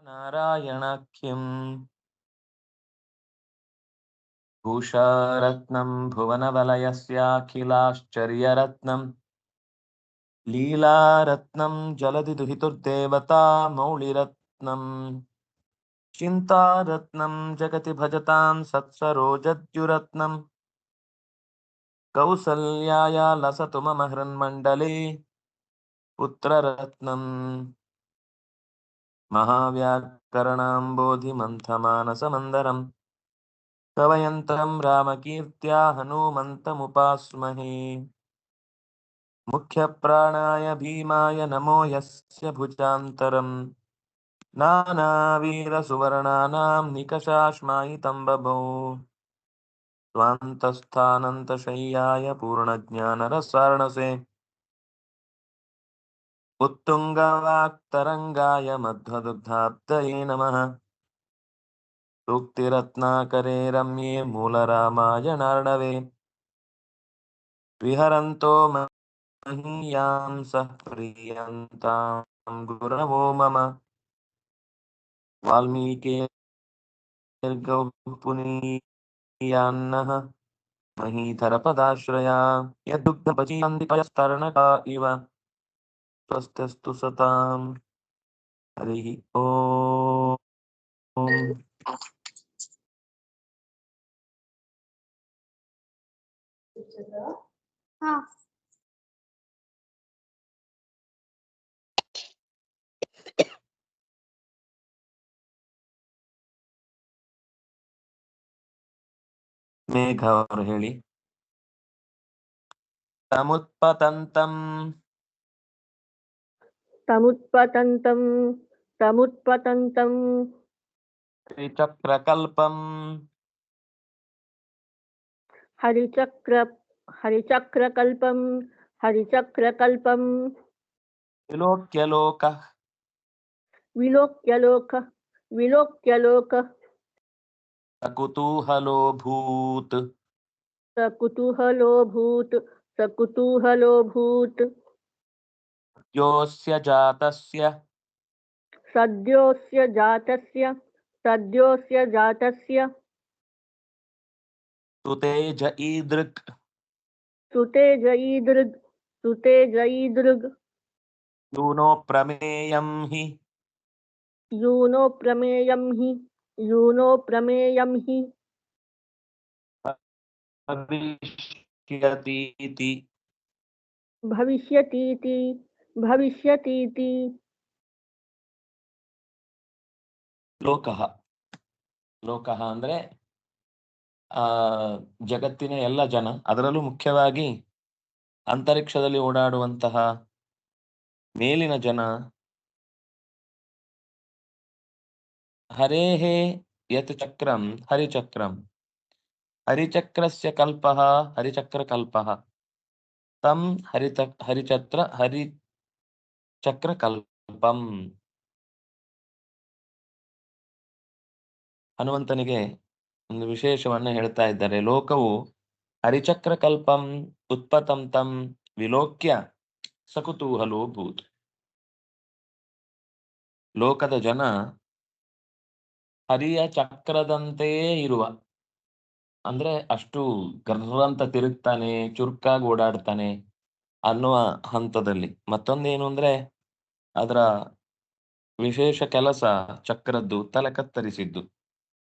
नारायणाख्यं भूषारत्नं भुवनवलयस्याखिलाश्चर्यरत्नं लीलारत्नं जलधिदुहितुर्देवता मौलिरत्नं चिन्तारत्नं जगति भजतां सत्सरोजद्युरत्नं कौसल्याया लसतु मम हृन्मण्डले पुत्ररत्नं महाव्याकरणाम्बोधिमन्थमानसमन्दरम् कवयन्तं रामकीर्त्या हनूमन्तमुपास्महे मुख्यप्राणाय भीमाय नमो यस्य भुजान्तरम् नानावीरसुवर्णानां निकषाश्मायितं बभौ स्वान्तस्थानन्तशय्याय पूर्णज्ञानरसार्णसे उत्तुङ्गवाक्तरङ्गाय मध्वदुग्धाब्दये नमः सूक्तिरत्नाकरे रम्ये मूलरामायणार्णवे विहरन्तो महीयां सः प्रीयन्तां गुरवो मम वाल्मीकिर्गौः पुनीयान्नः महीधरपदाश्रया यद्दुग्धपचीयन्तिपयस्तर्णका इव स्वस्त्यस्तु सताम् हरिः ओम् हाँ ಮೇಘ ಅವರು ಹೇಳಿ ತಮುತ್ಪತಂತಂ तमुत्पतन्तं तमुत्पतन्तं ತ್ರಿಚಕ್ರಕಲ್ಪಂ हरिचक्रकल्पं हरिचक्रकल्पं विलोक्यलोकः विलोक्यलोक कुतूहलोऽभूत् सकुतूहलोऽभूत् योऽस्य जातस्य सद्योऽस्य जातस्य सुतेज ईदृक् सुतेजईदृग् यूनो प्रमेयं हि यूनो प्रमेयं हि भविष्यतीति ಲೋಕಃ ಲೋಕಃ ಅಂದ್ರೆ ಜಗತ್ತಿನ ಎಲ್ಲ ಜನ, ಅದರಲ್ಲೂ ಮುಖ್ಯವಾಗಿ ಅಂತರಿಕ್ಷದಲ್ಲಿ ಓಡಾಡುವಂತಹ ಮೇಲಿನ ಜನ ಹರೇಃ ಯತ್ ಚಕ್ರಂ ಹರಿಚಕ್ರಸ್ಯ ಕಲ್ಪಃ ಹರಿಚಕ್ರಕಲ್ಪಃ ತಂ ಹರಿಚಕ್ರಕಲ್ಪಂ. ಹನುಮಂತನಿಗೆ ಒಂದು ವಿಶೇಷವನ್ನ ಹೇಳ್ತಾ ಇದ್ದಾರೆ. ಲೋಕವು ಹರಿಚಕ್ರಕಲ್ಪಂ ಉತ್ಪತಂತಂ ವಿಲೋಕ್ಯ ಸಕುತೂಹಲೋ ಭೂತ್. ಲೋಕದ ಜನ ಹರಿಯ ಚಕ್ರದಂತೆಯೇ ಇರುವ, ಅಂದ್ರೆ ಅಷ್ಟು ಗರ್ರಂತ ತಿರುಗ್ತಾನೆ, ಚುರುಕಾಗಿ ಓಡಾಡ್ತಾನೆ ಅನ್ನುವ ಹಂತದಲ್ಲಿ. ಮತ್ತೊಂದೇನು ಅಂದ್ರೆ ಅದರ ವಿಶೇಷ ಕೆಲಸ ಚಕ್ರದ್ದು ತಲೆ ಕತ್ತರಿಸಿದ್ದು.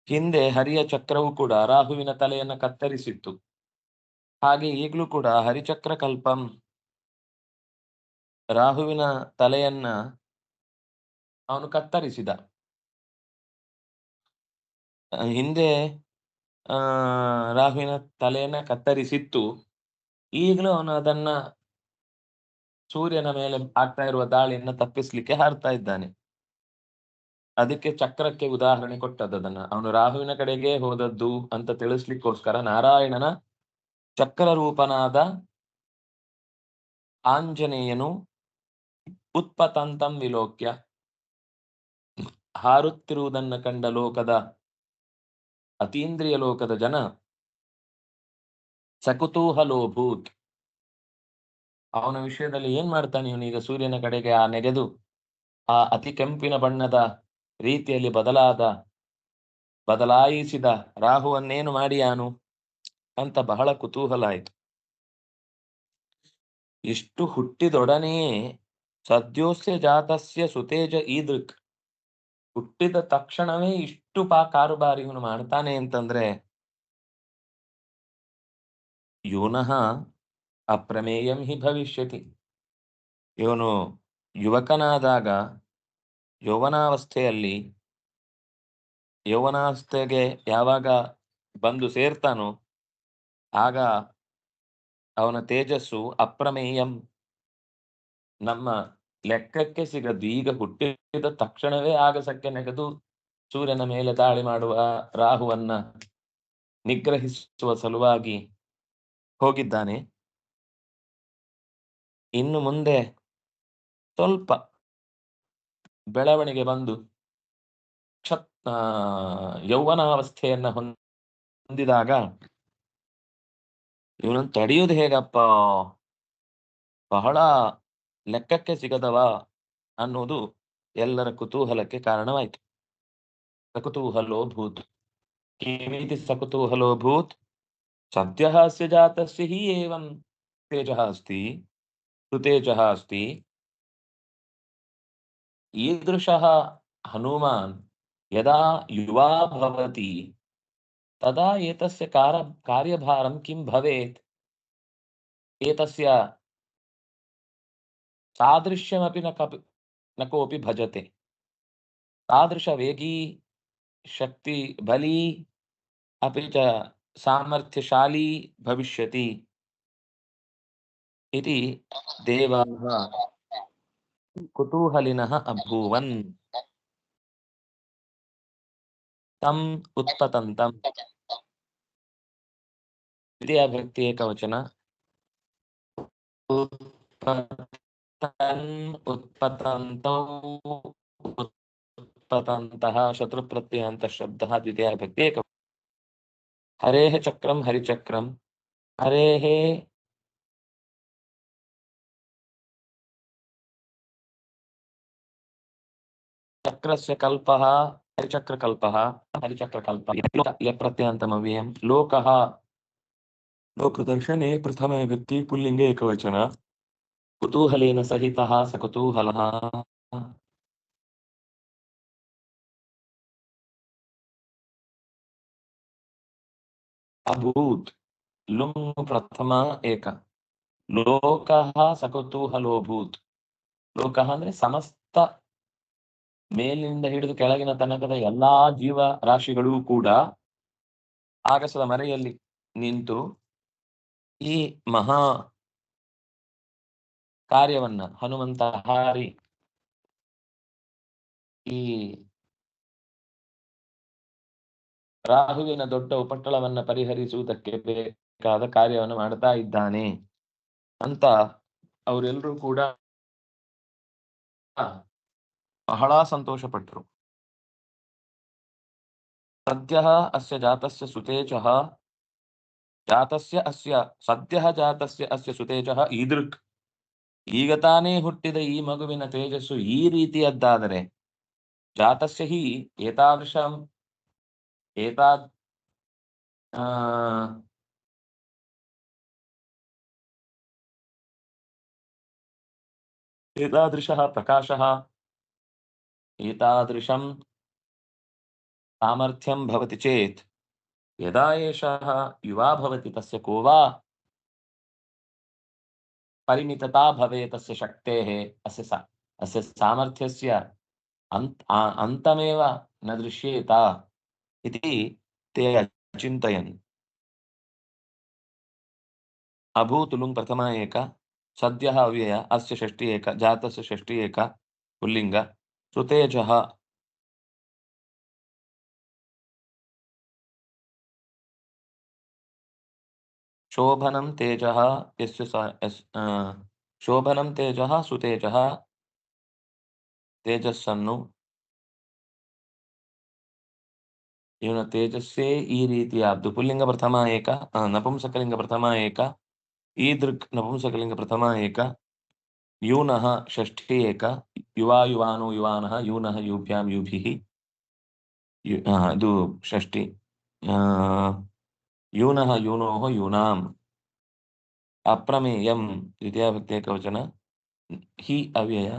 ಹಿಂದೆ ಹರಿಯ ಚಕ್ರವು ಕೂಡ ರಾಹುವಿನ ತಲೆಯನ್ನ ಕತ್ತರಿಸಿತ್ತು. ಹಾಗೆ ಈಗಲೂ ಕೂಡ ಹರಿಚಕ್ರ ಕಲ್ಪಂ, ರಾಹುವಿನ ತಲೆಯನ್ನ ಅವನು ಕತ್ತರಿಸಿದ. ಹಿಂದೆ ರಾಹುವಿನ ತಲೆಯನ್ನ ಕತ್ತರಿಸಿತ್ತು, ಈಗಲೂ ಅವನು ಅದನ್ನ ಸೂರ್ಯನ ಮೇಲೆ ಆಗ್ತಾ ಇರುವ ದಾಳಿಯನ್ನ ತಪ್ಪಿಸ್ಲಿಕ್ಕೆ ಹಾರ್ತಾ ಇದ್ದಾನೆ. ಅದಕ್ಕೆ ಚಕ್ರಕ್ಕೆ ಉದಾಹರಣೆ ಕೊಟ್ಟದ್ದನ್ನ. ಅವನು ರಾಹುವಿನ ಕಡೆಗೆ ಹೋದದ್ದು ಅಂತ ತಿಳಿಸ್ಲಿಕ್ಕೋಸ್ಕರ ನಾರಾಯಣನ ಚಕ್ರ ರೂಪನಾದ ಆಂಜನೇಯನು ಉತ್ಪತಂತಂ ವಿಲೋಕ್ಯ, ಹಾರುತ್ತಿರುವುದನ್ನ ಕಂಡ ಲೋಕದ ಅತೀಂದ್ರಿಯ ಲೋಕದ ಜನ ಸಕುತೂಹಲೋಭೂತ್, ಅವನ ವಿಷಯದಲ್ಲಿ ಏನ್ ಮಾಡ್ತಾನೆ ಇವನೀಗ, ಸೂರ್ಯನ ಕಡೆಗೆ ಆ ನೆಗೆದು ಆ ಅತಿ ಕೆಂಪಿನ ಬಣ್ಣದ ರೀತಿಯಲ್ಲಿ ಬದಲಾಯಿಸಿದ ರಾಹುವನ್ನೇನು ಮಾಡಿಯಾನು ಅಂತ ಬಹಳ ಕುತೂಹಲ ಆಯಿತು. ಇಷ್ಟು ಹುಟ್ಟಿದೊಡನೆಯೇ ಸದ್ಯೋಸ್ಯ ಜಾತಸ್ಯ ಸುತೇಜ ಈದೃಕ್, ಹುಟ್ಟಿದ ತಕ್ಷಣವೇ ಇಷ್ಟು ಕಾರುಬಾರಿ ಇವನು ಮಾಡ್ತಾನೆ ಅಂತಂದ್ರೆ ಯೂನಃ ಅಪ್ರಮೇಯಂ ಹಿ ಭವಿಷ್ಯತಿ. ಇವನು ಯುವಕನಾದಾಗ ಯೌವನಾವಸ್ಥೆಗೆ ಯಾವಾಗ ಬಂದು ಸೇರ್ತಾನೋ ಆಗ ಅವನ ತೇಜಸ್ಸು ಅಪ್ರಮೇಯಂ, ನಮ್ಮ ಲೆಕ್ಕಕ್ಕೆ ಸಿಗದು. ಈಗ ಹುಟ್ಟಿದ ತಕ್ಷಣವೇ ಆಗಸಕ್ಕೆ ನೆಗೆದು ಸೂರ್ಯನ ಮೇಲೆ ದಾಳಿ ಮಾಡುವ ರಾಹುವನ್ನ ನಿಗ್ರಹಿಸುವ ಸಲುವಾಗಿ ಹೋಗಿದ್ದಾನೆ. ಇನ್ನು ಮುಂದೆ ಸ್ವಲ್ಪ ಬೆಳವಣಿಗೆ ಬಂದು ಯೌವನಾವಸ್ಥೆಯನ್ನ ಹೊಂದಿದಾಗ ಇವನನ್ನು ತಡೆಯುವುದು ಹೇಗಪ್ಪ, ಬಹಳ ಲೆಕ್ಕಕ್ಕೆ ಸಿಗದವ ಅನ್ನೋದು ಎಲ್ಲರ ಕುತೂಹಲಕ್ಕೆ ಕಾರಣವಾಯಿತು. ಸಕುತೂಹಲೋ ಭೂತ್. ಕಿಮಿತಿ ಸಕುತೂಹಲೋ ಭೂತ್? ಸದ್ಯಃ ಅಸ್ಯ ಜಾತಸ್ಯ ಹಿ ಏವಂ ತೇಜಃ ಅಸ್ತಿ, ಸುತೇಜಃ ಅಸ್ತಿ. ಈದೃಶಃ ಹನುಮಾನ್ ಯದಾ ಯುವಾ ಭವತಿ ತದಾ ಏತಸ್ಯ ಕಾರ್ಯಭಾರಂ ಕಿಂ ಭವೇತ್? ಏತಸ್ಯ ಸಾದೃಶ್ಯಮಪಿ ನ ಕೋಪಿ ಭಜತೆ. ತಾದೃಶ ವೇगी, ಶಕ್ತಿ ಬಲಿ अपि च सामर्थ्यशाली भविष्यति इति देवाः कुतूहलिनः अभूवन्. तम् उत्पतन्तम्. द्वितीया भक्ति एकवचन. उत्पतन्तौ उत्पतन्तः शत्रुप्रत्ययान्तः शब्दः द्वितीया भक्ति एकवचन. हरेः चक्रं हरिचक्रं, हरेः चक्रस्य कल्पः हरिचक्रकल्पः, हरिचक्रकल्पः प्रत्ययान्तमव्ययम्. लोकः लोकदर्शने प्रथमे व्यक्ति पुल्लिंगे एकवचन. कुतूहलेन सहितः सकुतूहलः. अभूत् लुङ् प्रथमा एक. ಲೋಕಃ ಸಕುತೂಹಲೋಭೂತ್. ಲೋಕಃ ಅಂದ್ರೆ ಸಮಸ್ತ ಮೇಲಿನಿಂದ ಹಿಡಿದು ಕೆಳಗಿನ ತನಕದ ಎಲ್ಲಾ ಜೀವ ರಾಶಿಗಳೂ ಕೂಡ ಆಗಸದ ಮರೆಯಲ್ಲಿ ನಿಂತು ಈ ಮಹಾ ಕಾರ್ಯವನ್ನ ಹನುಮಂತ ಹಾರಿ ಈ ರಾಹುವಿನ ದೊಡ್ಡ ಉಪಟಳವನ್ನ ಪರಿಹರಿಸುವುದಕ್ಕೆ ಬೇಕಾದ ಕಾರ್ಯವನ್ನು ಮಾಡ್ತಾ ಇದ್ದಾನೆ ಅಂತ ಅವರೆಲ್ಲರೂ ಕೂಡ ಬಹಳ ಸಂತೋಷ ಪಟ್ಟರು. ಸದ್ಯಃ ಅಸ್ಯ ಜಾತಸ್ಯ ಸುತೇಜಃ ಸದ್ಯಃ ಜಾತಸ್ಯ ಅಸ್ಯ ಸುತೇಜಃ ಈದೃಕ್. ಈಗ ತಾನೇ ಹುಟ್ಟಿದ ಈ ಮಗುವಿನ ತೇಜಸ್ಸು ಈ ರೀತಿಯದ್ದಾದರೆ ಜಾತಸ್ಯ ಹಿ एतादृशः प्रकाशः, एतादृशं सामर्थ्यं भवति चेत् यदा एषः युवा भवति तस्य को वा परिमितता भवेत् तस्य शक्तेः, अस्य सामर्थ्यस्य अन्तमेव न दृश्येत इति ते अचिन्तयन्. अभूत् लुङ् प्रथमा एक, सद्यः अव्यय, अस्य षष्ठी एक, जातस्य षष्ठी एक पुल्लिंग, सुतेजः शोभनं तेजः शोभनं तेजः सुतेजः ತೇಜಸ್ಸನ್ನು ಇವನ ತೇಜಸ್ಸೇ ಈ ರೀತಿಯಾದ್ದು. ಪುಲ್ಲಿಂಗ ಪ್ರಥಮ ಏಕ, ನಪುಂಸಕಲಿಂಗ ಪ್ರಥಮ ಏಕ, ಈದೃಕ್ ನಪುಂಸಕಲಿಂಗ ಪ್ರಥಮ ಏಕ, ಯೂನಃ ಷಷ್ಠಿ ಏಕ, ಯುವಾ ಯುವಾನೋ ಯುವಾನಃ, ಯೂನಃ ಯೂಭ್ಯಾಂ ಯೂಭಿಃ, ಅದು ಷಷ್ಠಿ. ಯೂನಃ ಯೂನೋಃ ಯೂನಾಂ ಅಪ್ರಮೇಯಂ ದ್ವಿತೀಯ ವ್ಯಕ್ತಿ ಏಕವಚನ. ಹಿ ಅವ್ಯಯ,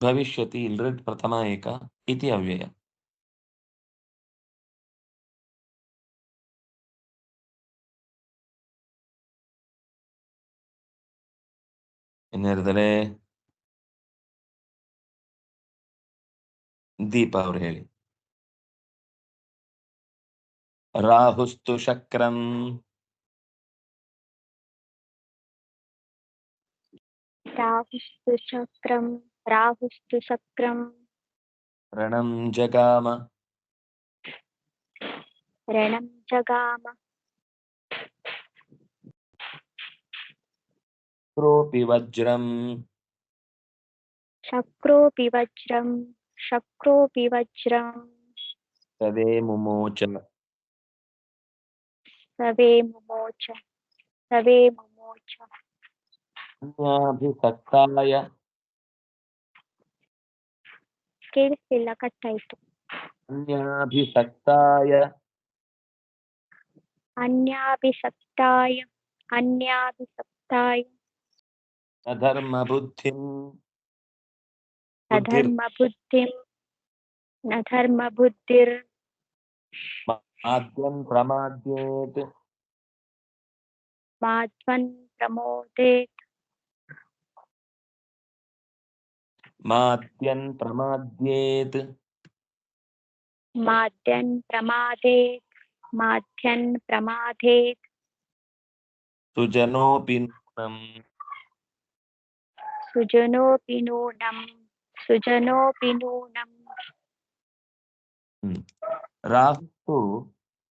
ಭವಿಷ್ಯತಿ ಲೃಟ್ ಪ್ರಥಮ ಏಕ ಇತಿ ಅವ್ಯಯ. ಇನ್ನೇರಿದರೆ ದೀಪ ಅವ್ರು ಹೇಳಿ. ರಾಹುಸ್ತು ಶಕ್ರಂ ರಾಹುಸ್ತು ಶಕ್ರಂ ರಣಂ ಜಗಾಮ ರಣಂ ಜಗಾಮ ಕ್ರೋಪಿ ವಜ್ರಂ ಶಕ್ರೋಪಿ ವಜ್ರಂ ಸವೇ ಮುಮೋಚ ಸವೇ ಮುಮೋಚ ಅನ್ಯಾಭಿಸಕ್ತಾಯ ಕೇಳಿಸ್ತಿಲ್ಲ, ಕಟ್ಟಾಯ್ತು. ಅನ್ಯಾಭಿಸಕ್ತಾಯ ಅನ್ಯಾಭಿಸಕ್ತಾಯ ಅಧರ್ಮ ಬುದ್ಧಿಂ ನಧರ್ಮ ಬುದ್ಧಿರ್ ಮಾದ್ಯಂ ಪ್ರಮಾದ್ಯೇತ್ ಮಾಧ್ವನ್ ಪ್ರಮೋದೇತ್ ಮಾದ್ಯನ್ ಪ್ರಮಾದ್ಯೇತ್ ಮಾಧ್ಯನ್ ಪ್ರಮಾದೇತ್ ಸುಜನೋಪಿ ನೂನಂ ಸುಜನೋಪಿ ನೂನಂ ರಾಹು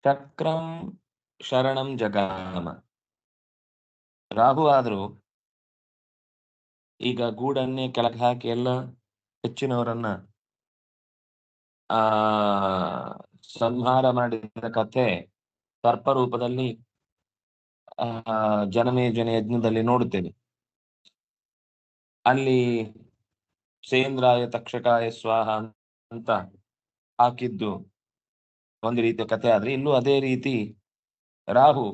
ಚಕ್ರಂ ಶರಣಂ ಜಗಾಮ. ರಾಹು ಆದ್ರೂ ಈಗ ಗೂಡನ್ನೇ ಕೆಳಗೆ ಹಾಕಿ ಎಲ್ಲ ಹೆಚ್ಚಿನವರನ್ನ ಸಂಹಾರ ಮಾಡಿದ ಕಥೆ ಸರ್ಪರೂಪದಲ್ಲಿ ಜನಮೇಜನ ಯಜ್ಞದಲ್ಲಿ ನೋಡುತ್ತೇವೆ. ಅಲ್ಲಿ ಸೇಂದ್ರಾಯ ತಕ್ಷಕಾಯ ಸ್ವಾಹ ಅಂತ ಹಾಕಿದ್ದು ಒಂದು ರೀತಿಯ ಕಥೆ ಆದ್ರೆ, ಇಲ್ಲೂ ಅದೇ ರೀತಿ ರಾಹು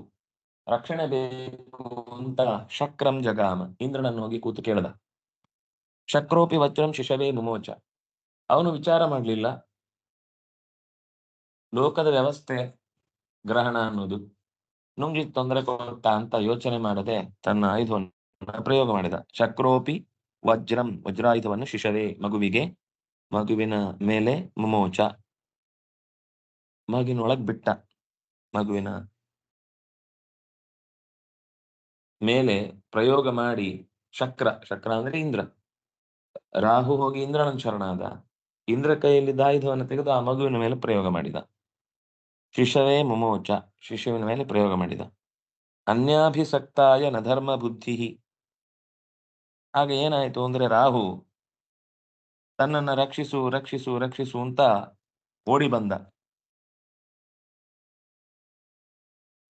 ರಕ್ಷಣೆ ಬೇಕು ಅಂತ ಶಕ್ರಂ ಜಗಾಮ, ಇಂದ್ರನನ್ನು ಹೋಗಿ ಕೂತು ಕೇಳ್ದ. ಶಕ್ರೋಪಿ ವಜ್ರಂ ಶಿಶವೇ ಮುಮೋಚ. ಅವನು ವಿಚಾರ ಮಾಡಲಿಲ್ಲ ಲೋಕದ ವ್ಯವಸ್ಥೆ ಗ್ರಹಣ ಅನ್ನೋದು ನುಂಗಿ ತೊಂದರೆ ಕೊಡ್ತಾ ಅಂತ ಯೋಚನೆ ಮಾಡದೆ ತನ್ನ ಆಯುಧವನ್ನು ಪ್ರಯೋಗ ಮಾಡಿದ. ಶಕ್ರೋಪಿ ವಜ್ರಂ, ವಜ್ರಾಯುಧವನ್ನು ಶಿಶವೇ ಮಗುವಿನ ಮೇಲೆ ಮುಮೋಚ, ಮಗುವಿನೊಳಗ್ ಬಿಟ್ಟ. ಮಗುವಿನ ಮೇಲೆ ಪ್ರಯೋಗ ಮಾಡಿ ಶಕ್ರ ಅಂದ್ರೆ ಇಂದ್ರ. ರಾಹು ಹೋಗಿ ಇಂದ್ರನ ಶರಣಾದ. ಇಂದ್ರ ಕೈಯಲ್ಲಿದ್ದ ಆಯುಧವನ್ನು ತೆಗೆದು ಆ ಮಗುವಿನ ಮೇಲೆ ಪ್ರಯೋಗ ಮಾಡಿದ. ಶಿಶವೇ ಮುಮೋಚ, ಶಿಶುವಿನ ಮೇಲೆ ಪ್ರಯೋಗ ಮಾಡಿದ. ಅನ್ಯಾಭಿಸಕ್ತಾಯ ನಧರ್ಮ ಬುದ್ಧಿ. ಹಾಗೆ ಏನಾಯ್ತು ಅಂದ್ರೆ ರಾಹು ತನ್ನನ್ನ ರಕ್ಷಿಸು ರಕ್ಷಿಸು ರಕ್ಷಿಸು ಅಂತ ಓಡಿ ಬಂದ.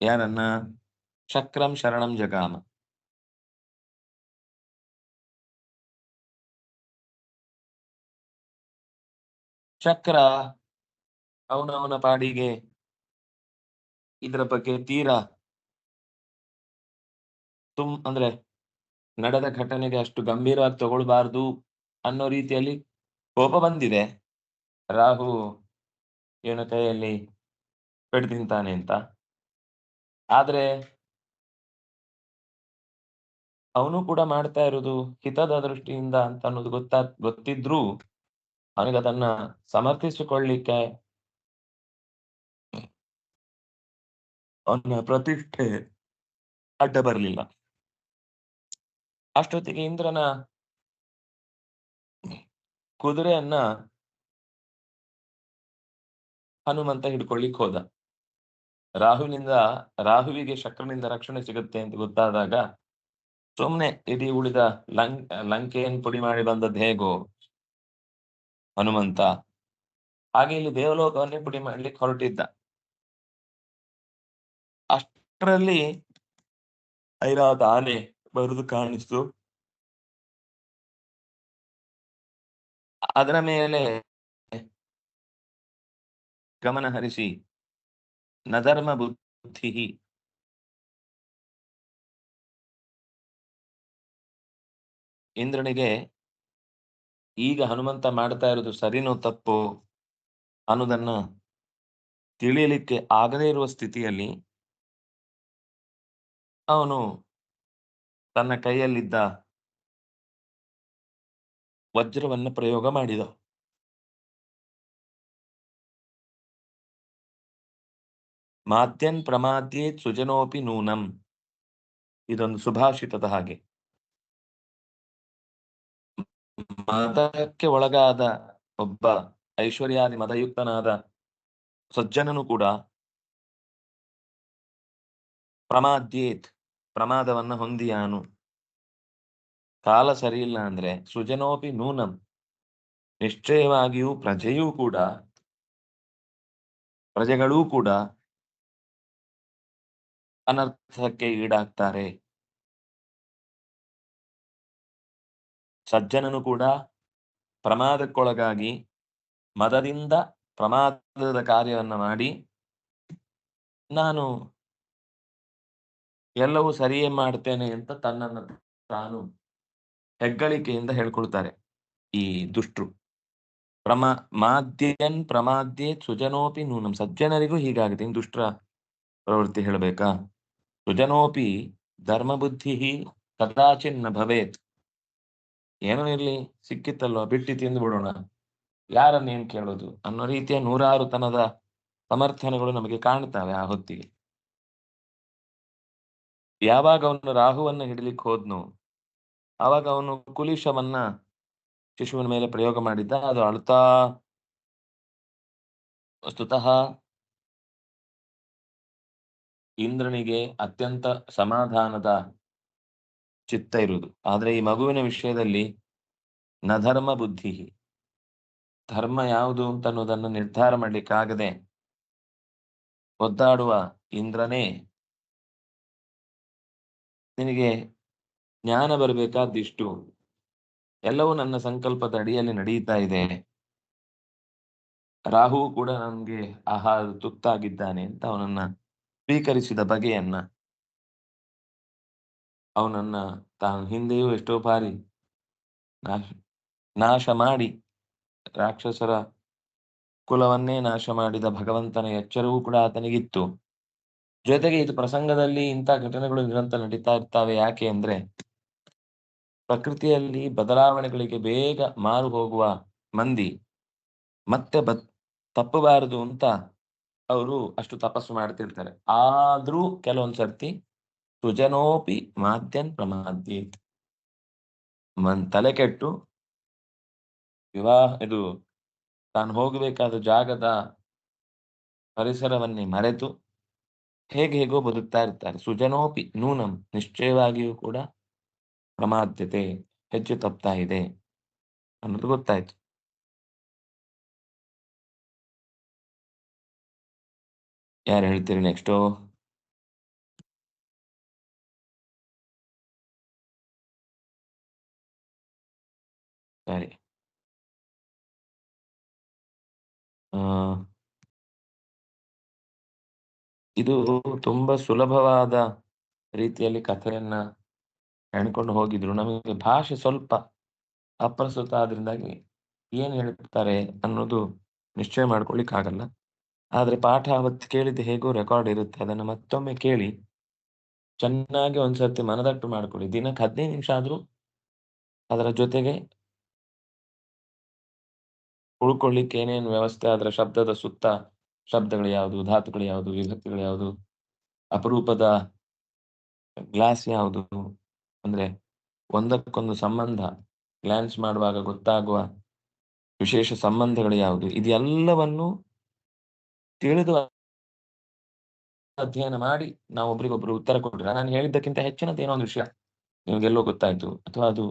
ಯಾರನ್ನ? ಶಕ್ರಂ ಶರಣಂ ಜಗಾಮ. ಚಕ್ರ ಅವನವನ ಪಾಡಿಗೆ ಇದರ ಬಗ್ಗೆ ತೀರಾ ಅಂದ್ರೆ ನಡೆದ ಘಟನೆಗೆ ಅಷ್ಟು ಗಂಭೀರವಾಗಿ ತಗೊಳ್ಬಾರ್ದು ಅನ್ನೋ ರೀತಿಯಲ್ಲಿ ಕೋಪ ಬಂದಿದೆ. ರಾಹು ಇವನ ಕೈಯಲ್ಲಿ ಪೆಟ್ಟು ತಿಂತಾನೆ ಅಂತ. ಆದ್ರೆ ಅವನು ಕೂಡ ಮಾಡ್ತಾ ಇರೋದು ಹಿತದ ದೃಷ್ಟಿಯಿಂದ ಅಂತ ಅನ್ನೋದು ಗೊತ್ತಿದ್ರೂ ಅವನಿಗೆ ಅದನ್ನ ಸಮರ್ಥಿಸಿಕೊಳ್ಳಿಕ್ಕೆ ಅವನ ಪ್ರತಿಷ್ಠೆ ಅಡ್ಡ ಬರಲಿಲ್ಲ. ಅಷ್ಟೊತ್ತಿಗೆ ಇಂದ್ರನ ಕುದುರೆಯನ್ನ ಹನುಮಂತ ಹಿಡ್ಕೊಳ್ಳಿಕ್ ಹೋದ. ರಾಹುವಿಗೆ ಶಕ್ರನಿಂದ ರಕ್ಷಣೆ ಸಿಗುತ್ತೆ ಅಂತ ಗೊತ್ತಾದಾಗ ಸುಮ್ನೆ ಇಡೀ ಉಳಿದ ಲಂಕೆಯನ್ನು ಪುಡಿ ಮಾಡಿ ಬಂದದ್ದು ಹೇಗೋ ಹನುಮಂತ, ಹಾಗೆ ಇಲ್ಲಿ ದೇವಲೋಕವನ್ನೇ ಪುಡಿ ಮಾಡ್ಲಿಕ್ಕೆ ಹೊರಟಿದ್ದ. ಅಷ್ಟರಲ್ಲಿ ಐರಾದ ಆನೆ ಬರುದು ಕಾಣಿಸ್ತು. ಅದರ ಮೇಲೆ ಗಮನ ಹರಿಸಿ ನಧರ್ಮ ಬುದ್ಧಿ ಇಂದ್ರನಿಗೆ ಈಗ ಹನುಮಂತ ಮಾಡ್ತಾ ಇರೋದು ಸರಿನೋ ತಪ್ಪೋ ಅನ್ನೋದನ್ನ ತಿಳಿಯಲಿಕ್ಕೆ ಆಗದೇ ಇರುವ ಸ್ಥಿತಿಯಲ್ಲಿ ಅವನು ತನ್ನ ಕೈಯಲ್ಲಿದ್ದ ವಜ್ರವನ್ನು ಪ್ರಯೋಗ ಮಾಡಿದ. ಮಾದ್ಯನ್ ಪ್ರಮಾದ್ಯೇ ಸುಜನೋಪಿ ನೂನಂ, ಇದೊಂದು ಸುಭಾಷಿತದ ಹಾಗೆ. ಮದಕ್ಕೆ ಒಳಗಾದ ಒಬ್ಬ ಐಶ್ವರ್ಯಾದಿ ಮದಯುಕ್ತನಾದ ಸಜ್ಜನನು ಕೂಡ ಪ್ರಮಾದ್ಯೇತ್, ಪ್ರಮಾದವನ್ನ ಹೊಂದಿಯಾನು. ಕಾಲ ಸರಿಯಿಲ್ಲ ಅಂದ್ರೆ ಸುಜನೋಪಿ ನೂನಂ, ನಿಶ್ಚಯವಾಗಿಯೂ ಪ್ರಜೆಗಳೂ ಕೂಡ ಅನರ್ಥಕ್ಕೆ ಈಡಾಗ್ತಾರೆ. ಸಜ್ಜನನು ಕೂಡ ಪ್ರಮಾದಕ್ಕೊಳಗಾಗಿ ಮದದಿಂದ ಪ್ರಮಾದದ ಕಾರ್ಯವನ್ನ ಮಾಡಿ ನಾನು ಎಲ್ಲವೂ ಸರಿಯೇ ಮಾಡ್ತೇನೆ ಅಂತ ತನ್ನನ್ನು ತಾನು ಹೆಗ್ಗಳಿಕೆಯಿಂದ ಹೇಳ್ಕೊಳ್ತಾರೆ ಈ ದುಷ್ಟರು. ಮಾದ್ಯನ್ ಪ್ರಮಾದ್ಯೇ ಸುಜನೋಪಿ ನೂನಂ, ಸಜ್ಜನರಿಗೂ ಹೀಗಾಗಿದೆ. ಇನ್ನು ದುಷ್ಟರ ಪ್ರವೃತ್ತಿ ಹೇಳಬೇಕಾ? ಸುಜನೋಪಿ ಧರ್ಮಬುದ್ಧಿ ಕದಾಚಿನ್ನ ಭವೇತ್. ಏನೋ ಇರ್ಲಿ, ಸಿಕ್ಕಿತ್ತಲ್ವ ಬಿಟ್ಟು ತಿಂದು ಬಿಡೋಣ, ಯಾರನ್ನೇನ್ ಕೇಳೋದು ಅನ್ನೋ ರೀತಿಯ ನೂರಾರು ತನದ ಸಮರ್ಥನೆಗಳು ನಮಗೆ ಕಾಣ್ತವೆ ಆ ಹೊತ್ತಿಗೆ. ಯಾವಾಗ ಅವನು ರಾಹುವನ್ನ ಹಿಡಿಲಿಕ್ಕೆ ಹೋದ್ನು, ಆವಾಗ ಅವನು ಕುಲಿಶವನ್ನ ಶಿಶುವಿನ ಮೇಲೆ ಪ್ರಯೋಗ ಮಾಡಿದ್ದ. ಅದು ಅಳ್ತಾ ವಸ್ತುತಃ ಇಂದ್ರನಿಗೆ ಅತ್ಯಂತ ಸಮಾಧಾನದ ಚಿತ್ತ ಇರುವುದು. ಆದ್ರೆ ಈ ಮಗುವಿನ ವಿಷಯದಲ್ಲಿ ನಧರ್ಮ ಬುದ್ಧಿ, ಧರ್ಮ ಯಾವುದು ಅಂತ ಅನ್ನೋದನ್ನು ನಿರ್ಧಾರ ಮಾಡ್ಲಿಕ್ಕಾಗದೆ ಒದ್ದಾಡುವ ಇಂದ್ರನೇ, ನಿನಗೆ ಜ್ಞಾನ ಬರಬೇಕಾದಿಷ್ಟು, ಎಲ್ಲವೂ ನನ್ನ ಸಂಕಲ್ಪದ ಅಡಿಯಲ್ಲಿ ನಡೆಯುತ್ತಾ ಇದೆ, ರಾಹು ಕೂಡ ನನ್ಗೆ ಆಹಾರ ತುತ್ತಾಗಿದ್ದಾನೆ ಅಂತ ಅವನನ್ನ ಸ್ವೀಕರಿಸಿದ ಬಗೆಯನ್ನ, ಅವನನ್ನ ತಾನು ಹಿಂದೆಯೂ ಎಷ್ಟೋ ಬಾರಿ ನಾಶ ಮಾಡಿ ರಾಕ್ಷಸರ ಕುಲವನ್ನೇ ನಾಶ ಮಾಡಿದ ಭಗವಂತನ ಎಚ್ಚರವೂ ಕೂಡ ಆತನಿಗಿತ್ತು. ಜೊತೆಗೆ ಇದು ಪ್ರಸಂಗದಲ್ಲಿ ಇಂಥ ಘಟನೆಗಳು ನಿರಂತರ ನಡೀತಾ ಇರ್ತಾವೆ. ಯಾಕೆ ಅಂದ್ರೆ ಪ್ರಕೃತಿಯಲ್ಲಿ ಬದಲಾವಣೆಗಳಿಗೆ ಬೇಗ ಮಾರು ಹೋಗುವ ಮಂದಿ ಮತ್ತೆ ತಪ್ಪಬಾರದು ಅಂತ ಅವರು ಅಷ್ಟು ತಪಸ್ಸು ಮಾಡ್ತಿರ್ತಾರೆ. ಆದ್ರೂ ಕೆಲವೊಂದ್ಸರ್ತಿ ಸುಜನೋಪಿ ಮಾದ್ಯನ್ ಪ್ರಮಾದ್ಯೇತ್, ತಲೆ ಕೆಟ್ಟು ಇದು ತಾನು ಹೋಗಬೇಕಾದ ಜಾಗದ ಪರಿಸರವನ್ನೇ ಮರೆತು ಹೇಗೋ ಬದುಕ್ತಾ ಇರ್ತಾರೆ. ಸುಜನೋಪಿ ನೂನಂ, ನಿಶ್ಚಯವಾಗಿಯೂ ಕೂಡ ಪ್ರಮಾದ್ಯತೆ, ಹೆಚ್ಚು ತಪ್ತಾ ಇದೆ ಅನ್ನೋದು ಗೊತ್ತಾಯ್ತು. ಯಾರು ಹೇಳ್ತೀರಿ ನೆಕ್ಸ್ಟು? ಸರಿ, ಇದು ತುಂಬಾ ಸುಲಭವಾದ ರೀತಿಯಲ್ಲಿ ಕಥೆಯನ್ನ ಹೆಣ್ಕೊಂಡು ಹೋಗಿದ್ರು. ನಮಗೆ ಭಾಷೆ ಸ್ವಲ್ಪ ಅಪ್ರಸ್ತುತ ಆದ್ರಿಂದಾಗಿ ಏನ್ ಹೇಳ್ತಾರೆ ಅನ್ನೋದು ನಿಶ್ಚಯ ಮಾಡ್ಕೊಳ್ಲಿಕ್ಕೆ ಆಗಲ್ಲ. ಆದ್ರೆ ಪಾಠ ಅವತ್ತು ಕೇಳಿದ್ದು ಹೇಗೋ ರೆಕಾರ್ಡ್ ಇರುತ್ತೆ, ಅದನ್ನ ಮತ್ತೊಮ್ಮೆ ಕೇಳಿ ಚೆನ್ನಾಗಿ ಒಂದ್ಸರ್ತಿ ಮನದಟ್ಟು ಮಾಡ್ಕೊಳ್ಳಿ. ದಿನಕ್ಕೆ 15 ನಿಮಿಷ ಆದ್ರೂ ಅದರ ಜೊತೆಗೆ ಉಳ್ಕೊಳ್ಳಿಕ್ಕೆ ಏನೇನು ವ್ಯವಸ್ಥೆ, ಅದರ ಶಬ್ದದ ಸುತ್ತ ಶಬ್ದಗಳು ಯಾವುದು, ಧಾತುಗಳು ಯಾವುದು, ವಿಭಕ್ತಿಗಳು ಯಾವುದು, ಅಪರೂಪದ ಗ್ಲಾಸ್ ಯಾವುದು, ಅಂದ್ರೆ ಒಂದಕ್ಕೊಂದು ಸಂಬಂಧ ಗ್ಲಾನ್ಸ್ ಮಾಡುವಾಗ ಗೊತ್ತಾಗುವ ವಿಶೇಷ ಸಂಬಂಧಗಳು ಯಾವುದು, ಇದೆಲ್ಲವನ್ನು ತಿಳಿದು ಅಧ್ಯಯನ ಮಾಡಿ ನಾವು ಒಬ್ರಿಗೊಬ್ರು ಉತ್ತರ ಕೊಟ್ರೆ, ನಾನು ಹೇಳಿದ್ದಕ್ಕಿಂತ ಹೆಚ್ಚಿನದು ಏನೋ ಒಂದು ವಿಷಯ ನಿಮಗೆಲ್ಲೋ ಗೊತ್ತಾಯ್ತು, ಅಥವಾ ಅದು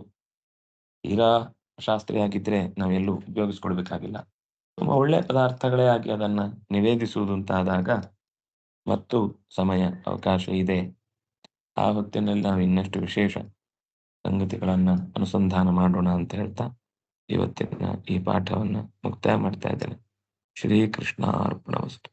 ತೀರಾ ಶಾಸ್ತ್ರೀಯಾಗಿದ್ರೆ ನಾವೆಲ್ಲೂ ಉಪಯೋಗಿಸ್ಕೊಳ್ಬೇಕಾಗಿಲ್ಲ. ತುಂಬಾ ಒಳ್ಳೆ ಪದಾರ್ಥಗಳೇ ಆಗಿ ಅದನ್ನ ನಿವೇದಿಸುವುದು ಅಂತಾದಾಗ ಮತ್ತು ಸಮಯ ಅವಕಾಶ ಇದೆ. ಆ ಹೊತ್ತಿನಲ್ಲಿ ನಾವು ಇನ್ನಷ್ಟು ವಿಶೇಷ ಸಂಗತಿಗಳನ್ನ ಅನುಸಂಧಾನ ಮಾಡೋಣ ಅಂತ ಹೇಳ್ತಾ ಇವತ್ತಿನ ಈ ಪಾಠವನ್ನ ಮುಕ್ತಾಯ ಮಾಡ್ತಾ ಇದ್ದೇನೆ. ಶ್ರೀಕೃಷ್ಣಾರ್ಪಣಮಸ್ತು.